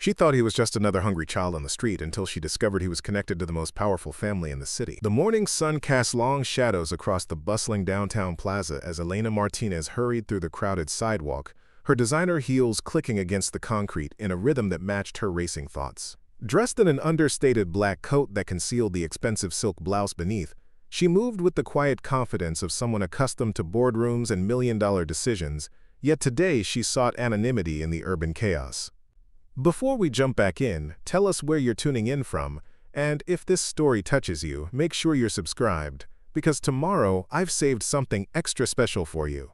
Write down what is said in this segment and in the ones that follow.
She thought he was just another hungry child on the street until she discovered he was connected to the most powerful family in the city. The morning sun cast long shadows across the bustling downtown plaza as Elena Martinez hurried through the crowded sidewalk, her designer heels clicking against the concrete in a rhythm that matched her racing thoughts. Dressed in an understated black coat that concealed the expensive silk blouse beneath, she moved with the quiet confidence of someone accustomed to boardrooms and million-dollar decisions, yet today she sought anonymity in the urban chaos. Before we jump back in, tell us where you're tuning in from, and if this story touches you, make sure you're subscribed, because tomorrow I've saved something extra special for you.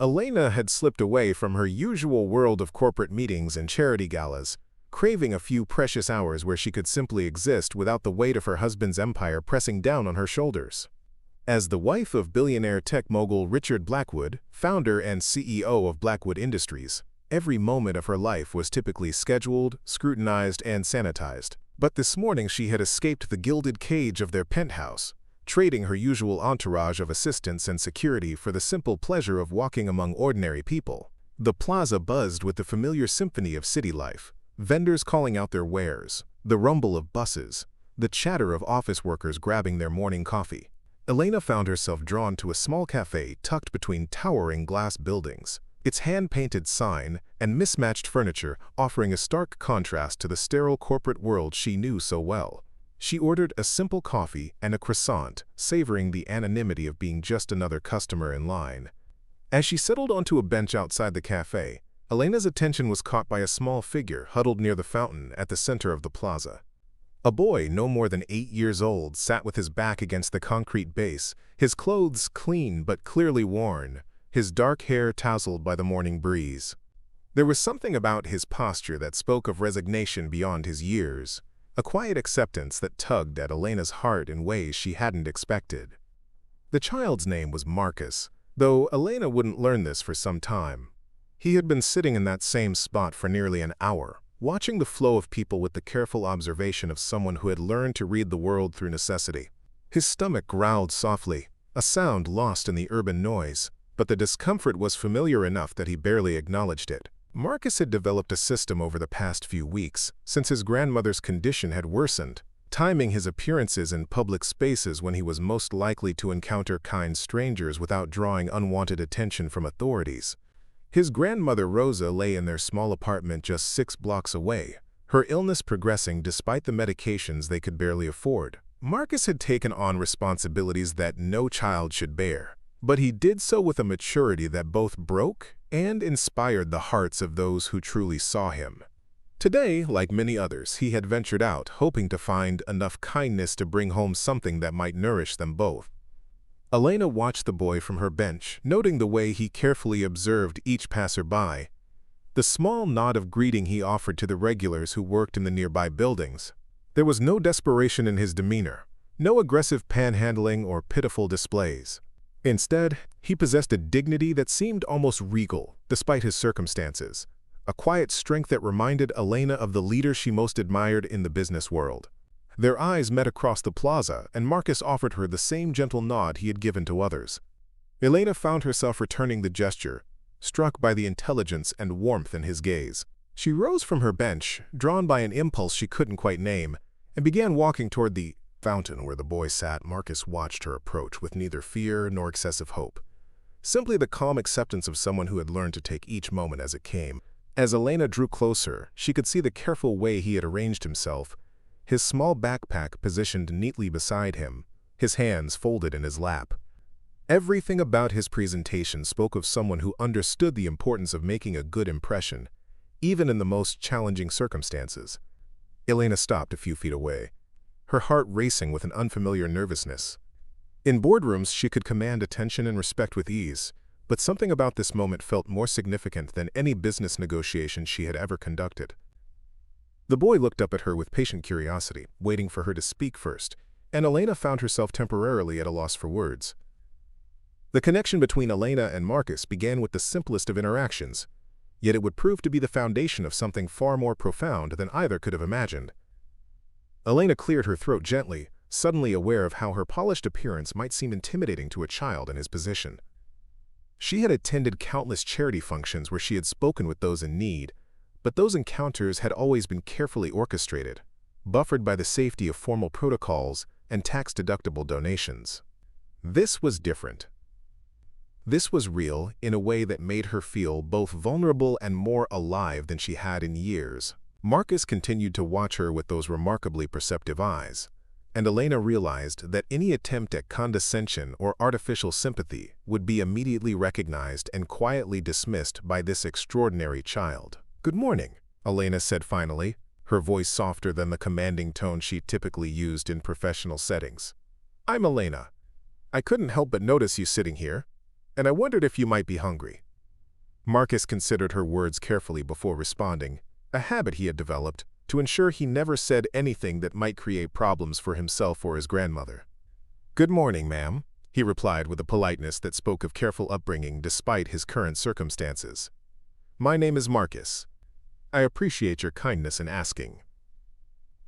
Elena had slipped away from her usual world of corporate meetings and charity galas, craving a few precious hours where she could simply exist without the weight of her husband's empire pressing down on her shoulders. As the wife of billionaire tech mogul Richard Blackwood, founder and CEO of Blackwood Industries, every moment of her life was typically scheduled, scrutinized, and sanitized. But this morning she had escaped the gilded cage of their penthouse, trading her usual entourage of assistants and security for the simple pleasure of walking among ordinary people. The plaza buzzed with the familiar symphony of city life, vendors calling out their wares, the rumble of buses, the chatter of office workers grabbing their morning coffee. Elena found herself drawn to a small café tucked between towering glass buildings, its hand-painted sign and mismatched furniture offering a stark contrast to the sterile corporate world she knew so well. She ordered a simple coffee and a croissant, savoring the anonymity of being just another customer in line. As she settled onto a bench outside the café, Elena's attention was caught by a small figure huddled near the fountain at the center of the plaza. A boy no more than 8 years old sat with his back against the concrete base, his clothes clean but clearly worn, his dark hair tousled by the morning breeze. There was something about his posture that spoke of resignation beyond his years, a quiet acceptance that tugged at Elena's heart in ways she hadn't expected. The child's name was Marcus, though Elena wouldn't learn this for some time. He had been sitting in that same spot for nearly an hour, watching the flow of people with the careful observation of someone who had learned to read the world through necessity. His stomach growled softly, a sound lost in the urban noise, but the discomfort was familiar enough that he barely acknowledged it. Marcus had developed a system over the past few weeks, since his grandmother's condition had worsened, timing his appearances in public spaces when he was most likely to encounter kind strangers without drawing unwanted attention from authorities. His grandmother Rosa lay in their small apartment just 6 blocks away, her illness progressing despite the medications they could barely afford. Marcus had taken on responsibilities that no child should bear, but he did so with a maturity that both broke and inspired the hearts of those who truly saw him. Today, like many others, he had ventured out, hoping to find enough kindness to bring home something that might nourish them both. Elena watched the boy from her bench, noting the way he carefully observed each passerby, the small nod of greeting he offered to the regulars who worked in the nearby buildings. There was no desperation in his demeanor, no aggressive panhandling or pitiful displays. Instead, he possessed a dignity that seemed almost regal, despite his circumstances, a quiet strength that reminded Elena of the leader she most admired in the business world. Their eyes met across the plaza, and Marcus offered her the same gentle nod he had given to others. Elena found herself returning the gesture, struck by the intelligence and warmth in his gaze. She rose from her bench, drawn by an impulse she couldn't quite name, and began walking toward the fountain where the boy sat. Marcus watched her approach with neither fear nor excessive hope, simply the calm acceptance of someone who had learned to take each moment as it came. As Elena drew closer, she could see the careful way he had arranged himself, his small backpack positioned neatly beside him, his hands folded in his lap. Everything about his presentation spoke of someone who understood the importance of making a good impression, even in the most challenging circumstances. Elena stopped a few feet away, her heart racing with an unfamiliar nervousness. In boardrooms, she could command attention and respect with ease, but something about this moment felt more significant than any business negotiation she had ever conducted. The boy looked up at her with patient curiosity, waiting for her to speak first, and Elena found herself temporarily at a loss for words. The connection between Elena and Marcus began with the simplest of interactions, yet it would prove to be the foundation of something far more profound than either could have imagined. Elena cleared her throat gently, suddenly aware of how her polished appearance might seem intimidating to a child in his position. She had attended countless charity functions where she had spoken with those in need, but those encounters had always been carefully orchestrated, buffered by the safety of formal protocols and tax-deductible donations. This was different. This was real in a way that made her feel both vulnerable and more alive than she had in years. Marcus continued to watch her with those remarkably perceptive eyes, and Elena realized that any attempt at condescension or artificial sympathy would be immediately recognized and quietly dismissed by this extraordinary child. "Good morning," Elena said finally, her voice softer than the commanding tone she typically used in professional settings. "I'm Elena. I couldn't help but notice you sitting here, and I wondered if you might be hungry." Marcus considered her words carefully before responding, a habit he had developed to ensure he never said anything that might create problems for himself or his grandmother. "Good morning, ma'am," he replied with a politeness that spoke of careful upbringing despite his current circumstances. "My name is Marcus. I appreciate your kindness in asking."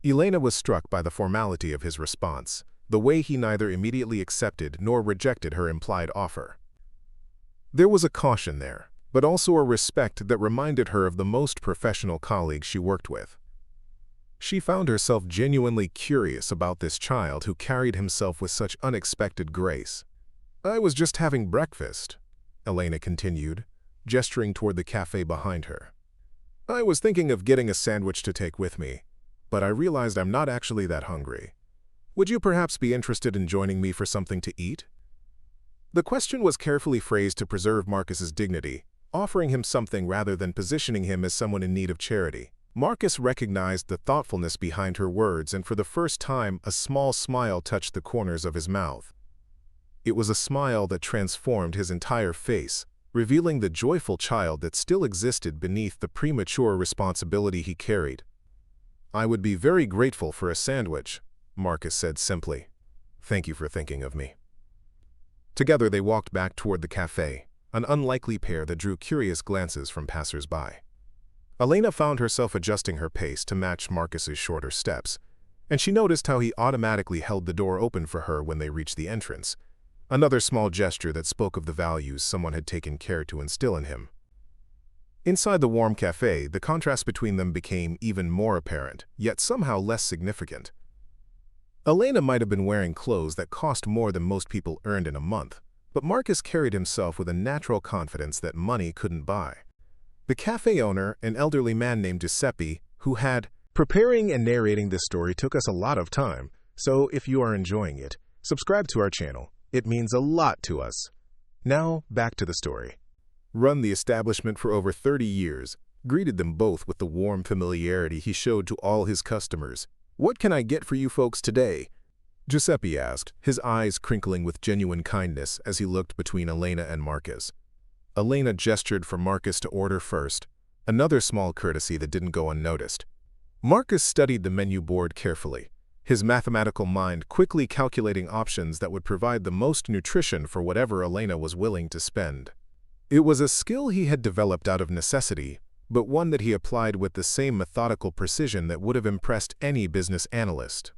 Elena was struck by the formality of his response, the way he neither immediately accepted nor rejected her implied offer. There was a caution there, but also a respect that reminded her of the most professional colleagues she worked with. She found herself genuinely curious about this child who carried himself with such unexpected grace. "I was just having breakfast," Elena continued, gesturing toward the café behind her. "I was thinking of getting a sandwich to take with me, but I realized I'm not actually that hungry. Would you perhaps be interested in joining me for something to eat?" The question was carefully phrased to preserve Marcus's dignity, offering him something rather than positioning him as someone in need of charity. Marcus recognized the thoughtfulness behind her words, and for the first time a small smile touched the corners of his mouth. It was a smile that transformed his entire face, revealing the joyful child that still existed beneath the premature responsibility he carried. "I would be very grateful for a sandwich," Marcus said simply. "Thank you for thinking of me." Together they walked back toward the café, an unlikely pair that drew curious glances from passers-by. Elena found herself adjusting her pace to match Marcus's shorter steps, and she noticed how he automatically held the door open for her when they reached the entrance, another small gesture that spoke of the values someone had taken care to instill in him. Inside the warm café, the contrast between them became even more apparent, yet somehow less significant. Elena might have been wearing clothes that cost more than most people earned in a month, but Marcus carried himself with a natural confidence that money couldn't buy. The cafe owner, an elderly man named Giuseppe, who had preparing and narrating this story took us a lot of time, so if you are enjoying it, subscribe to our channel. It means a lot to us. Now, back to the story. Run the establishment for over 30 years, greeted them both with the warm familiarity he showed to all his customers. "What can I get for you folks today?" Giuseppe asked, his eyes crinkling with genuine kindness as he looked between Elena and Marcus. Elena gestured for Marcus to order first, another small courtesy that didn't go unnoticed. Marcus studied the menu board carefully, his mathematical mind quickly calculating options that would provide the most nutrition for whatever Elena was willing to spend. It was a skill he had developed out of necessity, but one that he applied with the same methodical precision that would have impressed any business analyst.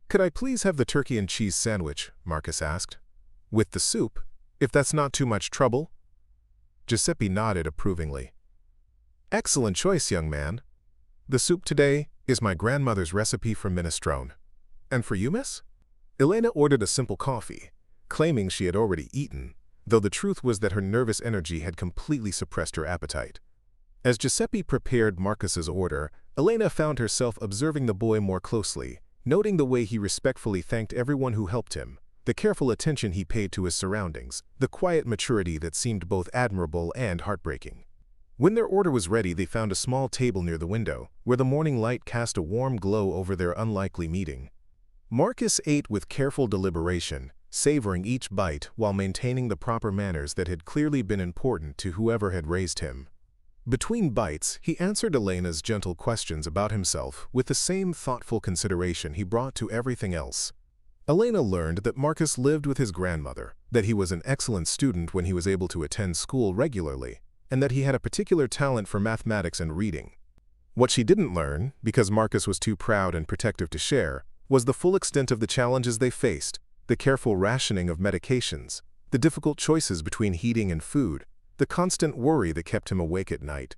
"Could I please have the turkey and cheese sandwich?" Marcus asked. "With the soup, if that's not too much trouble?" Giuseppe nodded approvingly. "Excellent choice, young man. The soup today is my grandmother's recipe for minestrone. And for you, miss?" Elena ordered a simple coffee, claiming she had already eaten, though the truth was that her nervous energy had completely suppressed her appetite. As Giuseppe prepared Marcus's order, Elena found herself observing the boy more closely, noting the way he respectfully thanked everyone who helped him, the careful attention he paid to his surroundings, the quiet maturity that seemed both admirable and heartbreaking. When their order was ready, they found a small table near the window, where the morning light cast a warm glow over their unlikely meeting. Marcus ate with careful deliberation, savoring each bite while maintaining the proper manners that had clearly been important to whoever had raised him. Between bites, he answered Elena's gentle questions about himself with the same thoughtful consideration he brought to everything else. Elena learned that Marcus lived with his grandmother, that he was an excellent student when he was able to attend school regularly, and that he had a particular talent for mathematics and reading. What she didn't learn, because Marcus was too proud and protective to share, was the full extent of the challenges they faced, the careful rationing of medications, the difficult choices between heating and food, the constant worry that kept him awake at night.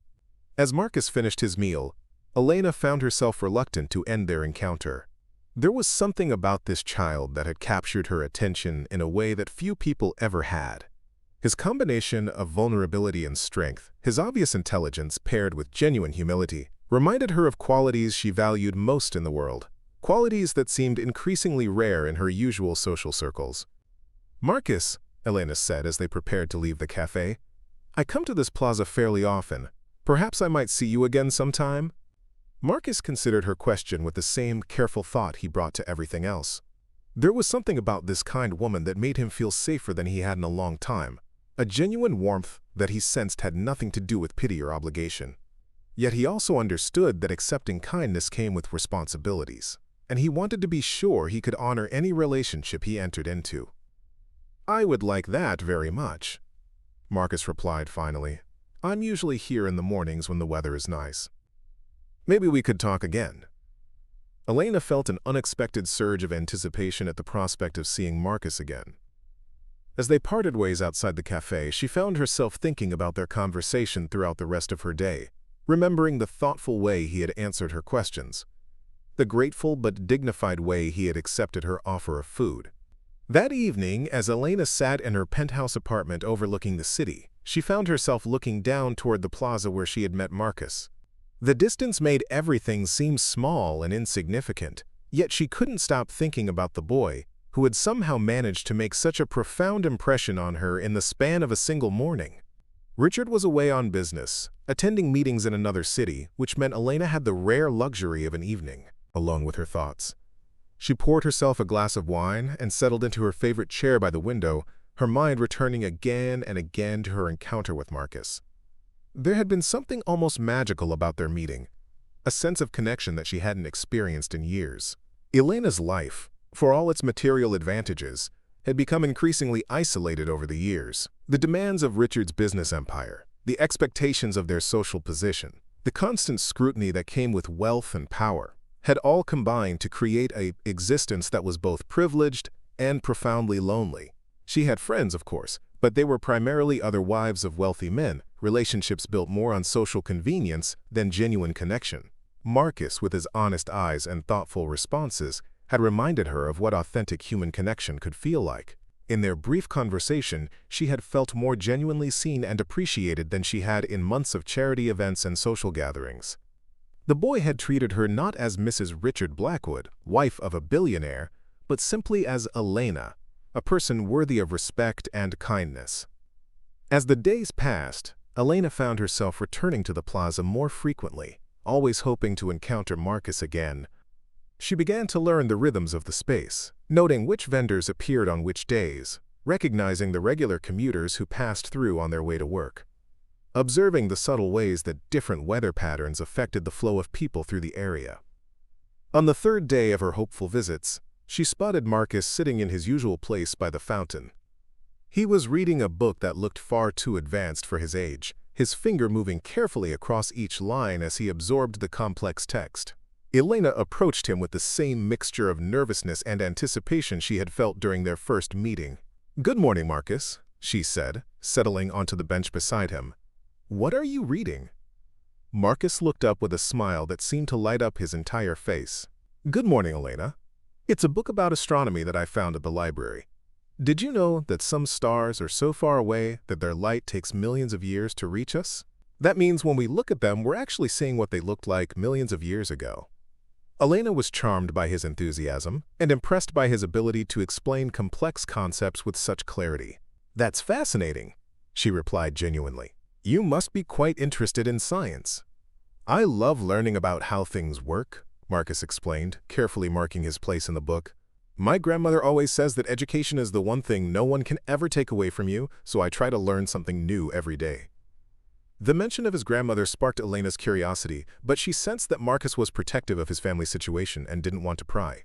As Marcus finished his meal, Elena found herself reluctant to end their encounter. There was something about this child that had captured her attention in a way that few people ever had. His combination of vulnerability and strength, his obvious intelligence paired with genuine humility, reminded her of qualities she valued most in the world, qualities that seemed increasingly rare in her usual social circles. "Marcus," Elena said as they prepared to leave the café, "I come to this plaza fairly often. Perhaps I might see you again sometime?" Marcus considered her question with the same careful thought he brought to everything else. There was something about this kind woman that made him feel safer than he had in a long time, a genuine warmth that he sensed had nothing to do with pity or obligation. Yet he also understood that accepting kindness came with responsibilities, and he wanted to be sure he could honor any relationship he entered into. "I would like that very much," Marcus replied finally. "I'm usually here in the mornings when the weather is nice. Maybe we could talk again." Elena felt an unexpected surge of anticipation at the prospect of seeing Marcus again. As they parted ways outside the café, she found herself thinking about their conversation throughout the rest of her day, remembering the thoughtful way he had answered her questions, the grateful but dignified way he had accepted her offer of food. That evening, as Elena sat in her penthouse apartment overlooking the city, she found herself looking down toward the plaza where she had met Marcus. The distance made everything seem small and insignificant, yet she couldn't stop thinking about the boy, who had somehow managed to make such a profound impression on her in the span of a single morning. Richard was away on business, attending meetings in another city, which meant Elena had the rare luxury of an evening alone with her thoughts. She poured herself a glass of wine and settled into her favorite chair by the window, her mind returning again and again to her encounter with Marcus. There had been something almost magical about their meeting, a sense of connection that she hadn't experienced in years. Elena's life, for all its material advantages, had become increasingly isolated over the years. The demands of Richard's business empire, the expectations of their social position, the constant scrutiny that came with wealth and power, had all combined to create an existence that was both privileged and profoundly lonely. She had friends, of course, but they were primarily other wives of wealthy men, relationships built more on social convenience than genuine connection. Marcus, with his honest eyes and thoughtful responses, had reminded her of what authentic human connection could feel like. In their brief conversation, she had felt more genuinely seen and appreciated than she had in months of charity events and social gatherings. The boy had treated her not as Mrs. Richard Blackwood, wife of a billionaire, but simply as Elena, a person worthy of respect and kindness. As the days passed, Elena found herself returning to the plaza more frequently, always hoping to encounter Marcus again. She began to learn the rhythms of the space, noting which vendors appeared on which days, recognizing the regular commuters who passed through on their way to work, observing the subtle ways that different weather patterns affected the flow of people through the area. On the third day of her hopeful visits, she spotted Marcus sitting in his usual place by the fountain. He was reading a book that looked far too advanced for his age, his finger moving carefully across each line as he absorbed the complex text. Elena approached him with the same mixture of nervousness and anticipation she had felt during their first meeting. "Good morning, Marcus," she said, settling onto the bench beside him. "What are you reading?" Marcus looked up with a smile that seemed to light up his entire face. "Good morning, Elena. It's a book about astronomy that I found at the library. Did you know that some stars are so far away that their light takes millions of years to reach us? That means when we look at them, we're actually seeing what they looked like millions of years ago." Elena was charmed by his enthusiasm and impressed by his ability to explain complex concepts with such clarity. "That's fascinating," she replied genuinely. "You must be quite interested in science." "I love learning about how things work," Marcus explained, carefully marking his place in the book. "My grandmother always says that education is the one thing no one can ever take away from you, so I try to learn something new every day." The mention of his grandmother sparked Elena's curiosity, but she sensed that Marcus was protective of his family situation and didn't want to pry.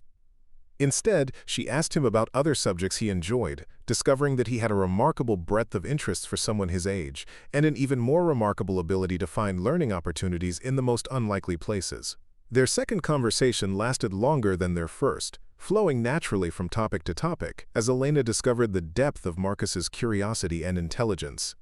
Instead, she asked him about other subjects he enjoyed, discovering that he had a remarkable breadth of interests for someone his age, and an even more remarkable ability to find learning opportunities in the most unlikely places. Their second conversation lasted longer than their first, flowing naturally from topic to topic, as Elena discovered the depth of Marcus's curiosity and intelligence.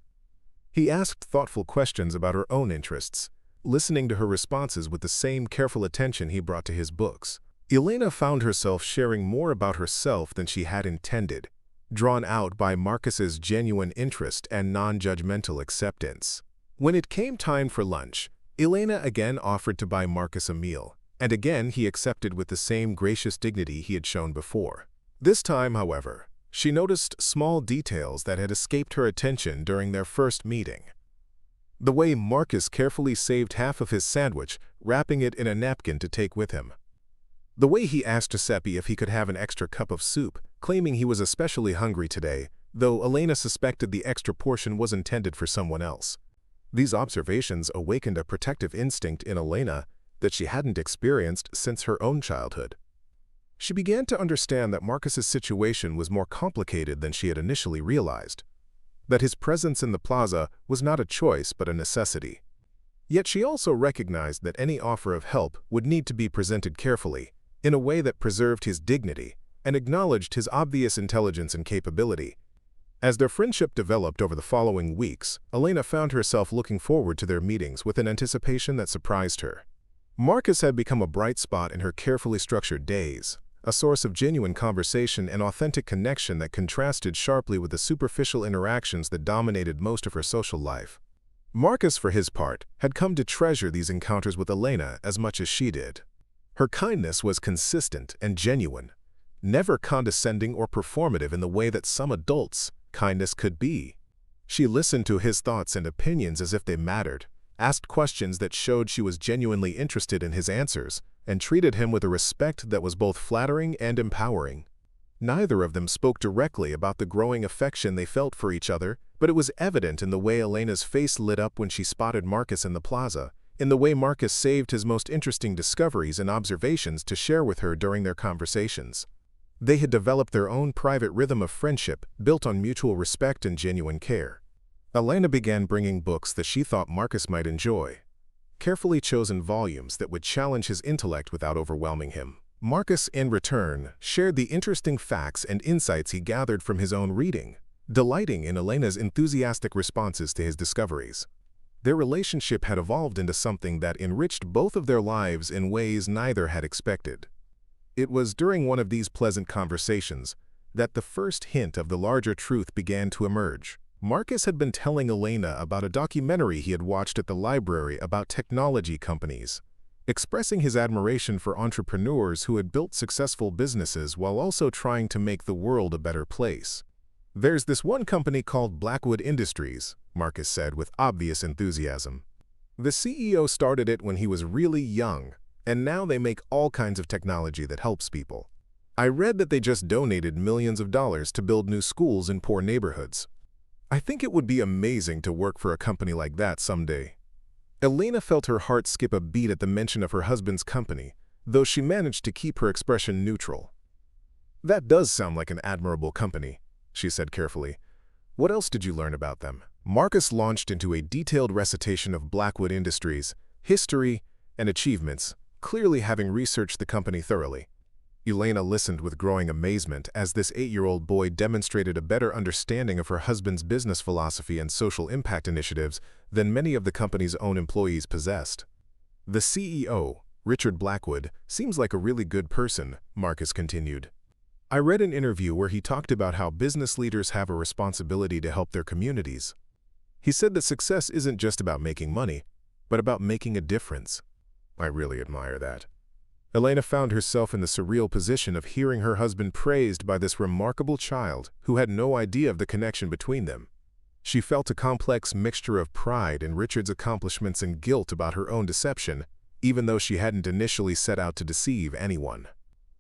He asked thoughtful questions about her own interests, listening to her responses with the same careful attention he brought to his books. Elena found herself sharing more about herself than she had intended, drawn out by Marcus's genuine interest and non-judgmental acceptance. When it came time for lunch, Elena again offered to buy Marcus a meal, and again he accepted with the same gracious dignity he had shown before. This time, however, she noticed small details that had escaped her attention during their first meeting. The way Marcus carefully saved half of his sandwich, wrapping it in a napkin to take with him. The way he asked Giuseppe if he could have an extra cup of soup, claiming he was especially hungry today, though Elena suspected the extra portion was intended for someone else. These observations awakened a protective instinct in Elena that she hadn't experienced since her own childhood. She began to understand that Marcus's situation was more complicated than she had initially realized, that his presence in the plaza was not a choice but a necessity. Yet she also recognized that any offer of help would need to be presented carefully, in a way that preserved his dignity and acknowledged his obvious intelligence and capability. As their friendship developed over the following weeks, Elena found herself looking forward to their meetings with an anticipation that surprised her. Marcus had become a bright spot in her carefully structured days, a source of genuine conversation and authentic connection that contrasted sharply with the superficial interactions that dominated most of her social life. Marcus, for his part, had come to treasure these encounters with Elena as much as she did. Her kindness was consistent and genuine, never condescending or performative in the way that some adults' kindness could be. She listened to his thoughts and opinions as if they mattered, asked questions that showed she was genuinely interested in his answers, and treated him with a respect that was both flattering and empowering. Neither of them spoke directly about the growing affection they felt for each other, but it was evident in the way Elena's face lit up when she spotted Marcus in the plaza, in the way Marcus saved his most interesting discoveries and observations to share with her during their conversations. They had developed their own private rhythm of friendship built on mutual respect and genuine care. Elena began bringing books that she thought Marcus might enjoy, carefully chosen volumes that would challenge his intellect without overwhelming him. Marcus, in return, shared the interesting facts and insights he gathered from his own reading, delighting in Elena's enthusiastic responses to his discoveries. Their relationship had evolved into something that enriched both of their lives in ways neither had expected. It was during one of these pleasant conversations that the first hint of the larger truth began to emerge. Marcus had been telling Elena about a documentary he had watched at the library about technology companies, expressing his admiration for entrepreneurs who had built successful businesses while also trying to make the world a better place. "There's this one company called Blackwood Industries," Marcus said with obvious enthusiasm. "The CEO started it when he was really young, and now they make all kinds of technology that helps people. I read that they just donated millions of dollars to build new schools in poor neighborhoods. I think it would be amazing to work for a company like that someday." Elena felt her heart skip a beat at the mention of her husband's company, though she managed to keep her expression neutral. "That does sound like an admirable company," she said carefully. "What else did you learn about them?" Marcus launched into a detailed recitation of Blackwood Industries, history, and achievements, clearly having researched the company thoroughly. Elena listened with growing amazement as this 8-year-old boy demonstrated a better understanding of her husband's business philosophy and social impact initiatives than many of the company's own employees possessed. "The CEO, Richard Blackwood, seems like a really good person," Marcus continued. "I read an interview where he talked about how business leaders have a responsibility to help their communities. He said that success isn't just about making money, but about making a difference. I really admire that." Elena found herself in the surreal position of hearing her husband praised by this remarkable child who had no idea of the connection between them. She felt a complex mixture of pride in Richard's accomplishments and guilt about her own deception, even though she hadn't initially set out to deceive anyone.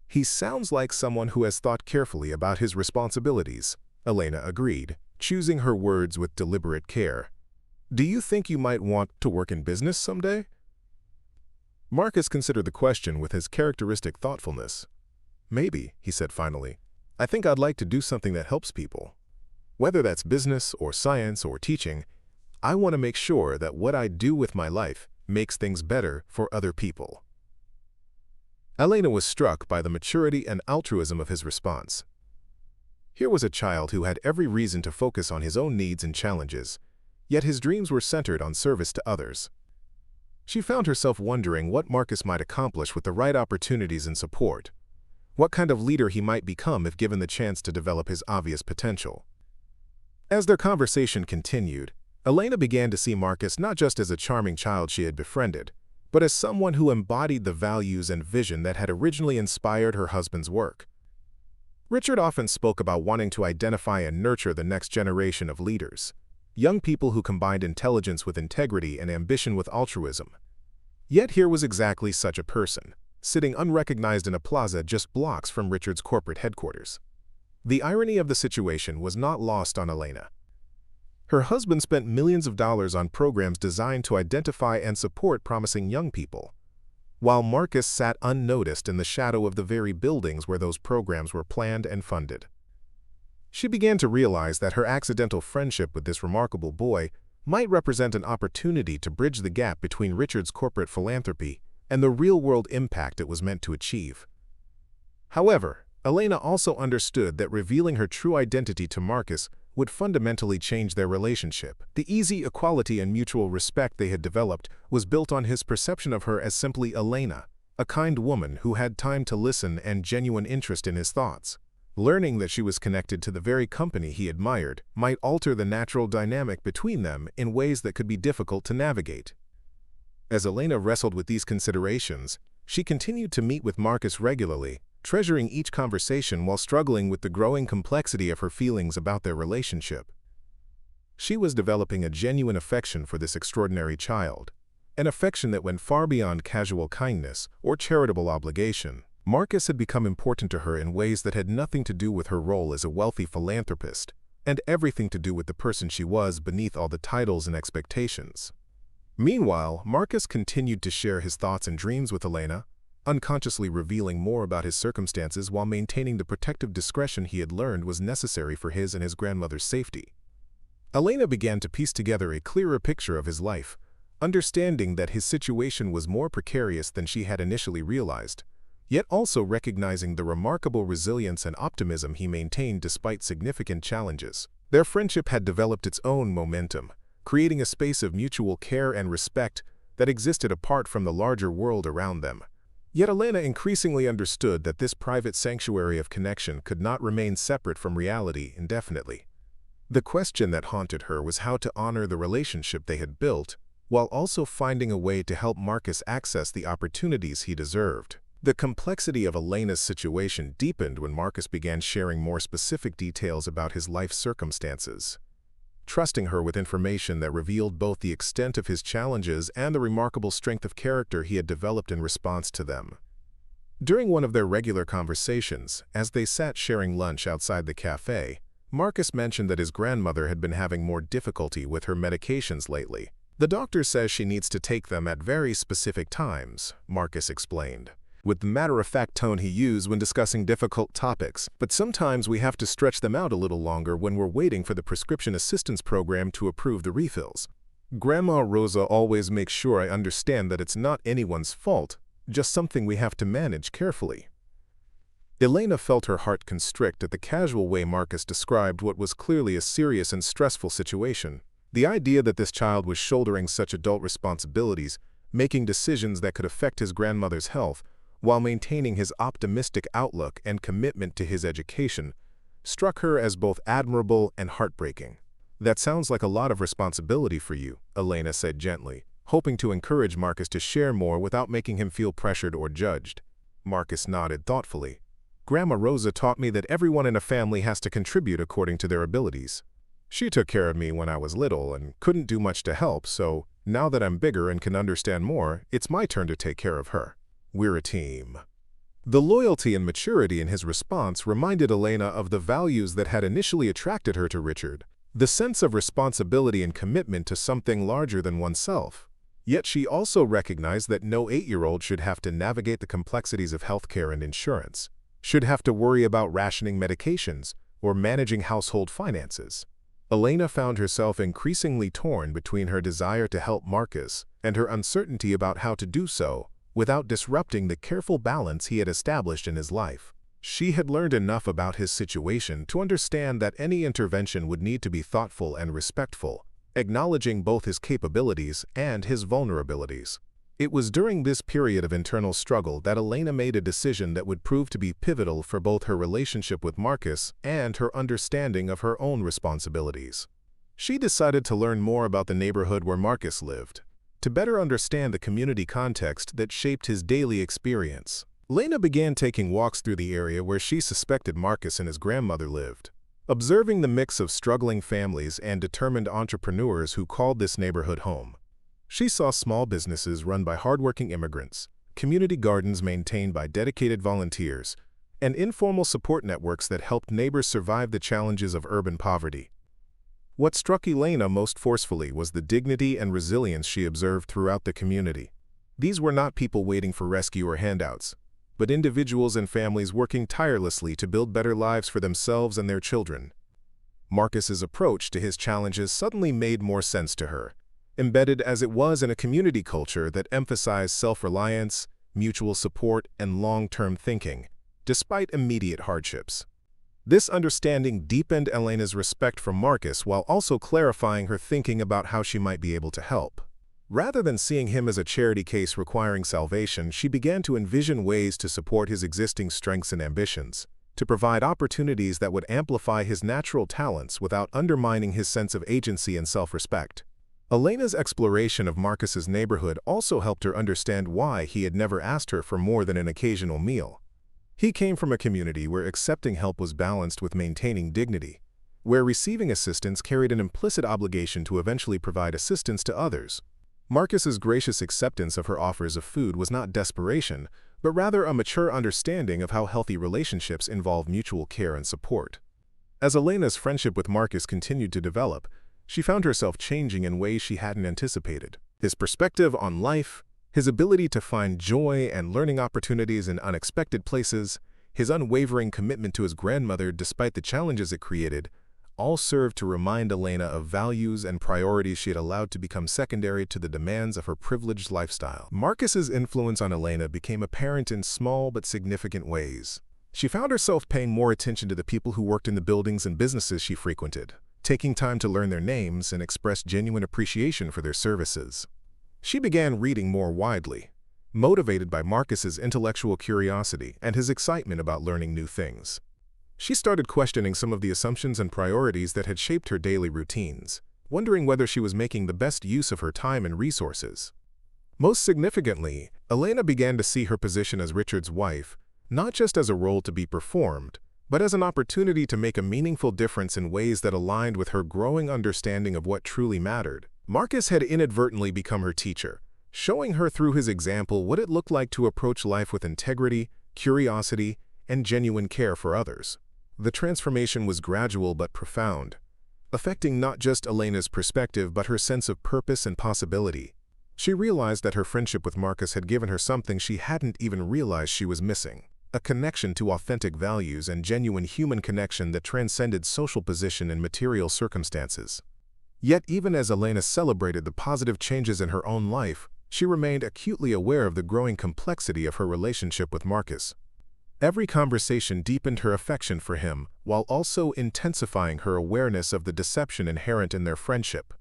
"He sounds like someone who has thought carefully about his responsibilities," Elena agreed, choosing her words with deliberate care. "Do you think you might want to work in business someday?" Marcus considered the question with his characteristic thoughtfulness. "Maybe," he said finally. "I think I'd like to do something that helps people. Whether that's business or science or teaching, I want to make sure that what I do with my life makes things better for other people." Elena was struck by the maturity and altruism of his response. Here was a child who had every reason to focus on his own needs and challenges, yet his dreams were centered on service to others. She found herself wondering what Marcus might accomplish with the right opportunities and support, what kind of leader he might become if given the chance to develop his obvious potential. As their conversation continued, Elena began to see Marcus not just as a charming child she had befriended, but as someone who embodied the values and vision that had originally inspired her husband's work. Richard often spoke about wanting to identify and nurture the next generation of leaders, young people who combined intelligence with integrity and ambition with altruism. Yet here was exactly such a person, sitting unrecognized in a plaza just blocks from Richard's corporate headquarters. The irony of the situation was not lost on Elena. Her husband spent millions of dollars on programs designed to identify and support promising young people, while Marcus sat unnoticed in the shadow of the very buildings where those programs were planned and funded. She began to realize that her accidental friendship with this remarkable boy might represent an opportunity to bridge the gap between Richard's corporate philanthropy and the real-world impact it was meant to achieve. However, Elena also understood that revealing her true identity to Marcus would fundamentally change their relationship. The easy equality and mutual respect they had developed was built on his perception of her as simply Elena, a kind woman who had time to listen and genuine interest in his thoughts. Learning that she was connected to the very company he admired might alter the natural dynamic between them in ways that could be difficult to navigate. As Elena wrestled with these considerations, she continued to meet with Marcus regularly, treasuring each conversation while struggling with the growing complexity of her feelings about their relationship. She was developing a genuine affection for this extraordinary child, an affection that went far beyond casual kindness or charitable obligation. Marcus had become important to her in ways that had nothing to do with her role as a wealthy philanthropist, and everything to do with the person she was beneath all the titles and expectations. Meanwhile, Marcus continued to share his thoughts and dreams with Elena, unconsciously revealing more about his circumstances while maintaining the protective discretion he had learned was necessary for his and his grandmother's safety. Elena began to piece together a clearer picture of his life, understanding that his situation was more precarious than she had initially realized, yet also recognizing the remarkable resilience and optimism he maintained despite significant challenges. Their friendship had developed its own momentum, creating a space of mutual care and respect that existed apart from the larger world around them. Yet Elena increasingly understood that this private sanctuary of connection could not remain separate from reality indefinitely. The question that haunted her was how to honor the relationship they had built, while also finding a way to help Marcus access the opportunities he deserved. The complexity of Elena's situation deepened when Marcus began sharing more specific details about his life circumstances, trusting her with information that revealed both the extent of his challenges and the remarkable strength of character he had developed in response to them. During one of their regular conversations, as they sat sharing lunch outside the café, Marcus mentioned that his grandmother had been having more difficulty with her medications lately. "The doctor says she needs to take them at very specific times," Marcus explained, with the matter-of-fact tone he used when discussing difficult topics, "but sometimes we have to stretch them out a little longer when we're waiting for the prescription assistance program to approve the refills. Grandma Rosa always makes sure I understand that it's not anyone's fault, just something we have to manage carefully." Elena felt her heart constrict at the casual way Marcus described what was clearly a serious and stressful situation. The idea that this child was shouldering such adult responsibilities, making decisions that could affect his grandmother's health, while maintaining his optimistic outlook and commitment to his education, struck her as both admirable and heartbreaking. "That sounds like a lot of responsibility for you," Elena said gently, hoping to encourage Marcus to share more without making him feel pressured or judged. Marcus nodded thoughtfully. "Grandma Rosa taught me that everyone in a family has to contribute according to their abilities. She took care of me when I was little and couldn't do much to help, so now that I'm bigger and can understand more, it's my turn to take care of her. We're a team." The loyalty and maturity in his response reminded Elena of the values that had initially attracted her to Richard, the sense of responsibility and commitment to something larger than oneself. Yet she also recognized that no 8-year-old should have to navigate the complexities of healthcare and insurance, should have to worry about rationing medications or managing household finances. Elena found herself increasingly torn between her desire to help Marcus and her uncertainty about how to do so without disrupting the careful balance he had established in his life. She had learned enough about his situation to understand that any intervention would need to be thoughtful and respectful, acknowledging both his capabilities and his vulnerabilities. It was during this period of internal struggle that Elena made a decision that would prove to be pivotal for both her relationship with Marcus and her understanding of her own responsibilities. She decided to learn more about the neighborhood where Marcus lived, to better understand the community context that shaped his daily experience. Elena began taking walks through the area where she suspected Marcus and his grandmother lived, observing the mix of struggling families and determined entrepreneurs who called this neighborhood home. She saw small businesses run by hardworking immigrants, community gardens maintained by dedicated volunteers, and informal support networks that helped neighbors survive the challenges of urban poverty. What struck Elena most forcefully was the dignity and resilience she observed throughout the community. These were not people waiting for rescue or handouts, but individuals and families working tirelessly to build better lives for themselves and their children. Marcus's approach to his challenges suddenly made more sense to her, embedded as it was in a community culture that emphasized self-reliance, mutual support, and long-term thinking, despite immediate hardships. This understanding deepened Elena's respect for Marcus while also clarifying her thinking about how she might be able to help. Rather than seeing him as a charity case requiring salvation, she began to envision ways to support his existing strengths and ambitions, to provide opportunities that would amplify his natural talents without undermining his sense of agency and self-respect. Elena's exploration of Marcus's neighborhood also helped her understand why he had never asked her for more than an occasional meal. He came from a community where accepting help was balanced with maintaining dignity, where receiving assistance carried an implicit obligation to eventually provide assistance to others. Marcus's gracious acceptance of her offers of food was not desperation, but rather a mature understanding of how healthy relationships involve mutual care and support. As Elena's friendship with Marcus continued to develop, she found herself changing in ways she hadn't anticipated. His perspective on life, his ability to find joy and learning opportunities in unexpected places, his unwavering commitment to his grandmother despite the challenges it created, all served to remind Elena of values and priorities she had allowed to become secondary to the demands of her privileged lifestyle. Marcus's influence on Elena became apparent in small but significant ways. She found herself paying more attention to the people who worked in the buildings and businesses she frequented, taking time to learn their names and express genuine appreciation for their services. She began reading more widely, motivated by Marcus's intellectual curiosity and his excitement about learning new things. She started questioning some of the assumptions and priorities that had shaped her daily routines, wondering whether she was making the best use of her time and resources. Most significantly, Elena began to see her position as Richard's wife not just as a role to be performed, but as an opportunity to make a meaningful difference in ways that aligned with her growing understanding of what truly mattered. Marcus had inadvertently become her teacher, showing her through his example what it looked like to approach life with integrity, curiosity, and genuine care for others. The transformation was gradual but profound, affecting not just Elena's perspective but her sense of purpose and possibility. She realized that her friendship with Marcus had given her something she hadn't even realized she was missing: a connection to authentic values and genuine human connection that transcended social position and material circumstances. Yet even as Elena celebrated the positive changes in her own life, she remained acutely aware of the growing complexity of her relationship with Marcus. Every conversation deepened her affection for him, while also intensifying her awareness of the deception inherent in their friendship.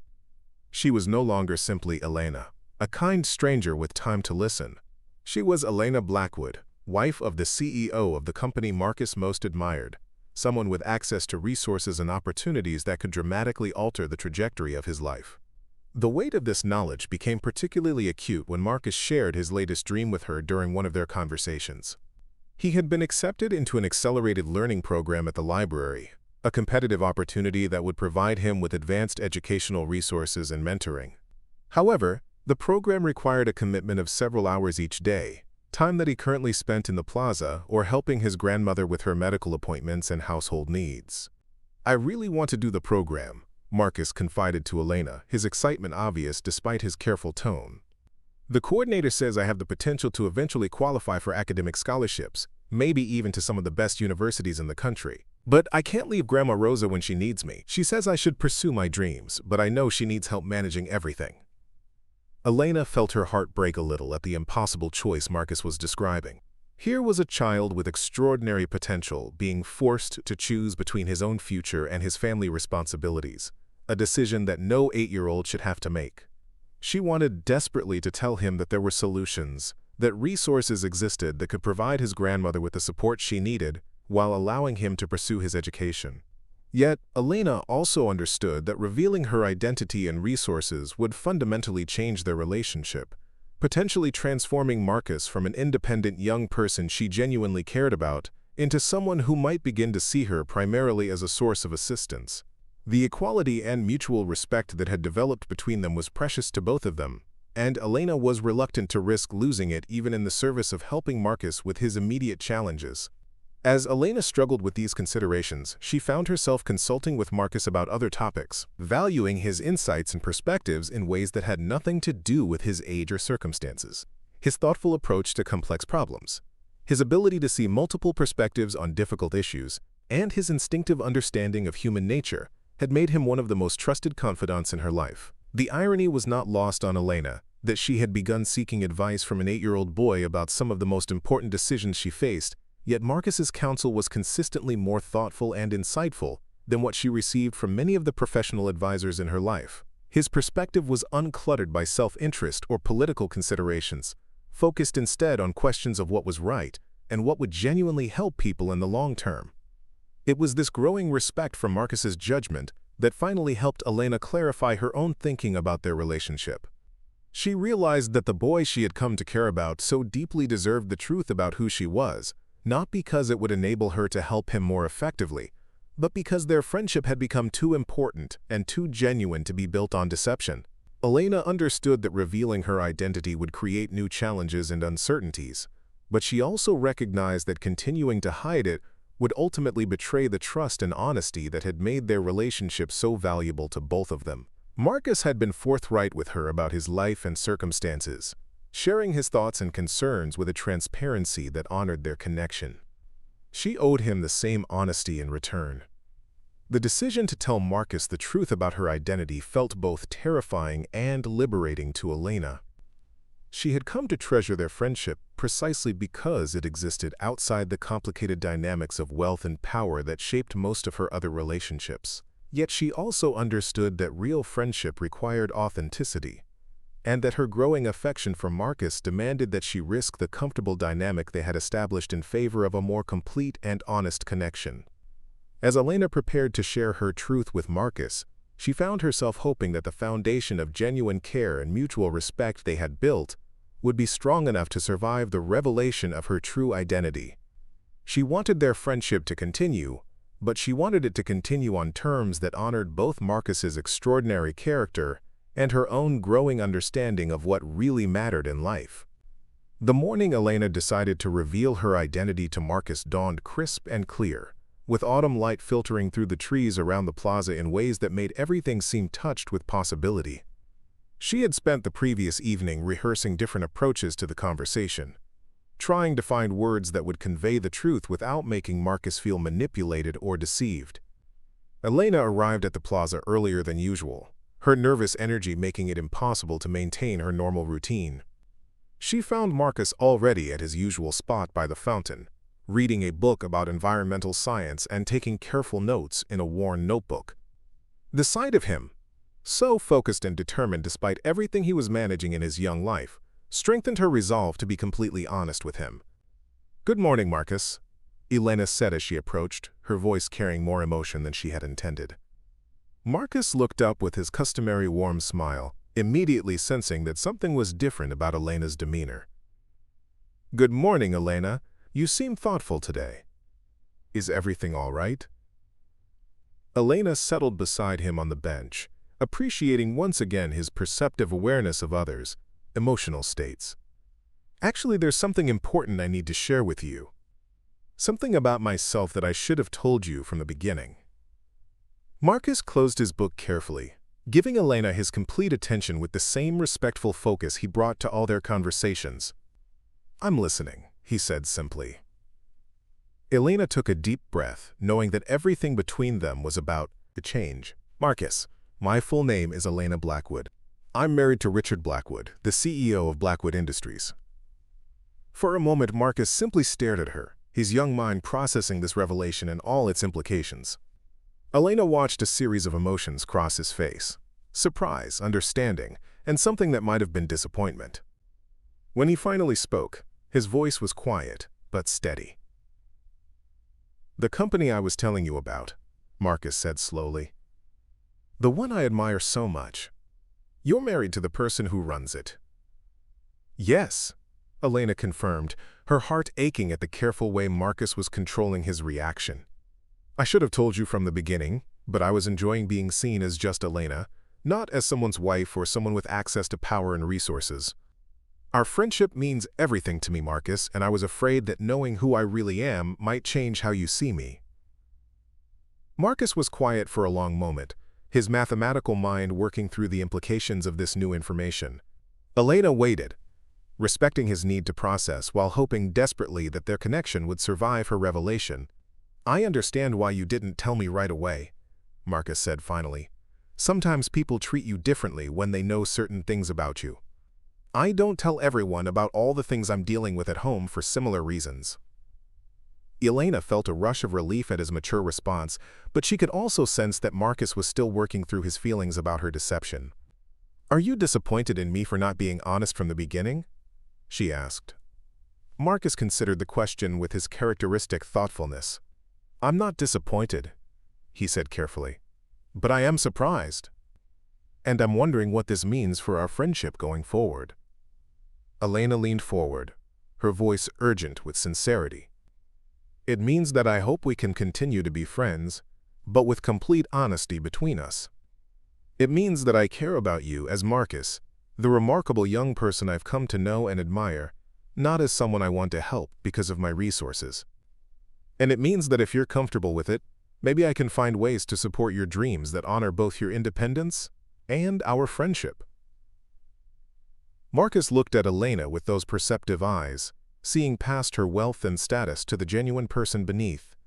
She was no longer simply Elena, a kind stranger with time to listen. She was Elena Blackwood, wife of the CEO of the company Marcus most admired, someone with access to resources and opportunities that could dramatically alter the trajectory of his life. The weight of this knowledge became particularly acute when Marcus shared his latest dream with her during one of their conversations. He had been accepted into an accelerated learning program at the library, a competitive opportunity that would provide him with advanced educational resources and mentoring. However, the program required a commitment of several hours each day, time that he currently spent in the plaza or helping his grandmother with her medical appointments and household needs. "I really want to do the program," Marcus confided to Elena, his excitement obvious despite his careful tone. "The coordinator says I have the potential to eventually qualify for academic scholarships, maybe even to some of the best universities in the country. But I can't leave Grandma Rosa when she needs me. She says I should pursue my dreams, but I know she needs help managing everything." Elena felt her heart break a little at the impossible choice Marcus was describing. Here was a child with extraordinary potential being forced to choose between his own future and his family responsibilities, a decision that no 8-year-old should have to make. She wanted desperately to tell him that there were solutions, that resources existed that could provide his grandmother with the support she needed while allowing him to pursue his education. Yet, Elena also understood that revealing her identity and resources would fundamentally change their relationship, potentially transforming Marcus from an independent young person she genuinely cared about into someone who might begin to see her primarily as a source of assistance. The equality and mutual respect that had developed between them was precious to both of them, and Elena was reluctant to risk losing it even in the service of helping Marcus with his immediate challenges. As Elena struggled with these considerations, she found herself consulting with Marcus about other topics, valuing his insights and perspectives in ways that had nothing to do with his age or circumstances. His thoughtful approach to complex problems, his ability to see multiple perspectives on difficult issues, and his instinctive understanding of human nature had made him one of the most trusted confidants in her life. The irony was not lost on Elena that she had begun seeking advice from an 8-year-old boy about some of the most important decisions she faced, yet Marcus's counsel was consistently more thoughtful and insightful than what she received from many of the professional advisors in her life. His perspective was uncluttered by self-interest or political considerations, focused instead on questions of what was right and what would genuinely help people in the long term. It was this growing respect for Marcus's judgment that finally helped Elena clarify her own thinking about their relationship. She realized that the boy she had come to care about so deeply deserved the truth about who she was, not because it would enable her to help him more effectively, but because their friendship had become too important and too genuine to be built on deception. Elena understood that revealing her identity would create new challenges and uncertainties, but she also recognized that continuing to hide it would ultimately betray the trust and honesty that had made their relationship so valuable to both of them. Marcus had been forthright with her about his life and circumstances, sharing his thoughts and concerns with a transparency that honored their connection. She owed him the same honesty in return. The decision to tell Marcus the truth about her identity felt both terrifying and liberating to Elena. She had come to treasure their friendship precisely because it existed outside the complicated dynamics of wealth and power that shaped most of her other relationships. Yet she also understood that real friendship required authenticity, and that her growing affection for Marcus demanded that she risk the comfortable dynamic they had established in favor of a more complete and honest connection. As Elena prepared to share her truth with Marcus, she found herself hoping that the foundation of genuine care and mutual respect they had built would be strong enough to survive the revelation of her true identity. She wanted their friendship to continue, but she wanted it to continue on terms that honored both Marcus's extraordinary character and her own growing understanding of what really mattered in life. The morning Elena decided to reveal her identity to Marcus dawned crisp and clear, with autumn light filtering through the trees around the plaza in ways that made everything seem touched with possibility. She had spent the previous evening rehearsing different approaches to the conversation, trying to find words that would convey the truth without making Marcus feel manipulated or deceived. Elena arrived at the plaza earlier than usual, her nervous energy making it impossible to maintain her normal routine. She found Marcus already at his usual spot by the fountain, reading a book about environmental science and taking careful notes in a worn notebook. The sight of him, so focused and determined despite everything he was managing in his young life, strengthened her resolve to be completely honest with him. "Good morning, Marcus," Elena said as she approached, her voice carrying more emotion than she had intended. Marcus looked up with his customary warm smile, immediately sensing that something was different about Elena's demeanor. "Good morning, Elena. You seem thoughtful today. Is everything all right?" Elena settled beside him on the bench, appreciating once again his perceptive awareness of others' emotional states. "Actually, there's something important I need to share with you. Something about myself that I should have told you from the beginning." Marcus closed his book carefully, giving Elena his complete attention with the same respectful focus he brought to all their conversations. "I'm listening," he said simply. Elena took a deep breath, knowing that everything between them was about to change. "Marcus, my full name is Elena Blackwood. I'm married to Richard Blackwood, the CEO of Blackwood Industries." For a moment, Marcus simply stared at her, his young mind processing this revelation and all its implications. Elena watched a series of emotions cross his face: surprise, understanding, and something that might have been disappointment. When he finally spoke, his voice was quiet, but steady. "The company I was telling you about," Marcus said slowly. "The one I admire so much. You're married to the person who runs it." "Yes," Elena confirmed, her heart aching at the careful way Marcus was controlling his reaction. "I should have told you from the beginning, but I was enjoying being seen as just Elena, not as someone's wife or someone with access to power and resources. Our friendship means everything to me, Marcus, and I was afraid that knowing who I really am might change how you see me." Marcus was quiet for a long moment, his mathematical mind working through the implications of this new information. Elena waited, respecting his need to process while hoping desperately that their connection would survive her revelation. "I understand why you didn't tell me right away," Marcus said finally. "Sometimes people treat you differently when they know certain things about you. I don't tell everyone about all the things I'm dealing with at home for similar reasons." Elena felt a rush of relief at his mature response, but she could also sense that Marcus was still working through his feelings about her deception. "Are you disappointed in me for not being honest from the beginning?" she asked. Marcus considered the question with his characteristic thoughtfulness. "I'm not disappointed," he said carefully, "but I am surprised. And I'm wondering what this means for our friendship going forward." Elena leaned forward, her voice urgent with sincerity. "It means that I hope we can continue to be friends, but with complete honesty between us. It means that I care about you as Marcus, the remarkable young person I've come to know and admire, not as someone I want to help because of my resources. And it means that if you're comfortable with it, maybe I can find ways to support your dreams that honor both your independence and our friendship." Marcus looked at Elena with those perceptive eyes, seeing past her wealth and status to the genuine person beneath.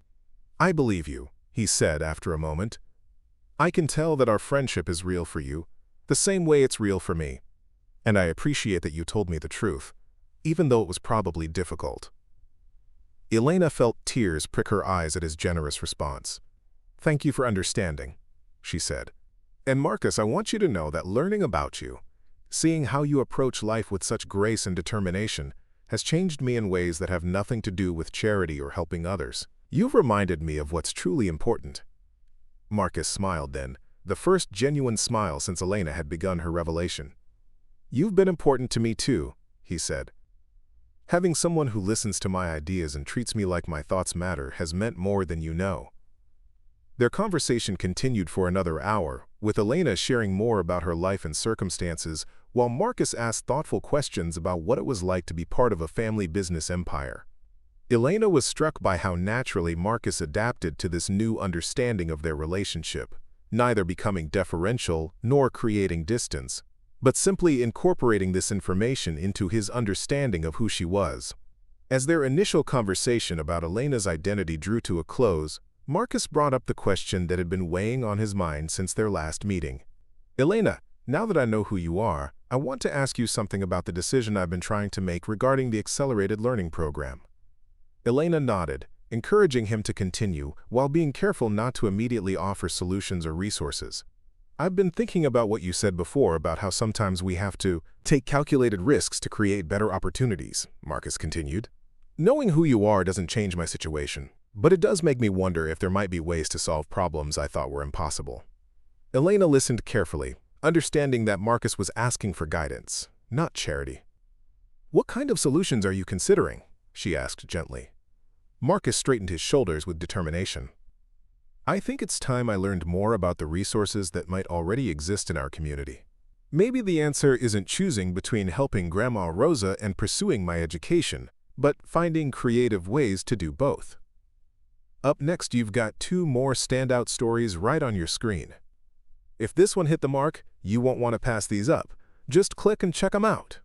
"I believe you," he said after a moment. "I can tell that our friendship is real for you, the same way it's real for me. And I appreciate that you told me the truth, even though it was probably difficult." Elena felt tears prick her eyes at his generous response. "Thank you for understanding," she said. "And Marcus, I want you to know that learning about you, seeing how you approach life with such grace and determination, has changed me in ways that have nothing to do with charity or helping others. You've reminded me of what's truly important." Marcus smiled then, the first genuine smile since Elena had begun her revelation. "You've been important to me too," he said. "Having someone who listens to my ideas and treats me like my thoughts matter has meant more than you know." Their conversation continued for another hour, with Elena sharing more about her life and circumstances, while Marcus asked thoughtful questions about what it was like to be part of a family business empire. Elena was struck by how naturally Marcus adapted to this new understanding of their relationship, neither becoming deferential nor creating distance, but simply incorporating this information into his understanding of who she was. As their initial conversation about Elena's identity drew to a close, Marcus brought up the question that had been weighing on his mind since their last meeting. "Elena, now that I know who you are, I want to ask you something about the decision I've been trying to make regarding the accelerated learning program." Elena nodded, encouraging him to continue, while being careful not to immediately offer solutions or resources. "I've been thinking about what you said before about how sometimes we have to take calculated risks to create better opportunities," Marcus continued. "Knowing who you are doesn't change my situation, but it does make me wonder if there might be ways to solve problems I thought were impossible." Elena listened carefully, understanding that Marcus was asking for guidance, not charity. "What kind of solutions are you considering?" she asked gently. Marcus straightened his shoulders with determination. "I think it's time I learned more about the resources that might already exist in our community. Maybe the answer isn't choosing between helping Grandma Rosa and pursuing my education, but finding creative ways to do both." Up next, you've got 2 more standout stories right on your screen. If this one hit the mark, you won't want to pass these up. Just click and check them out.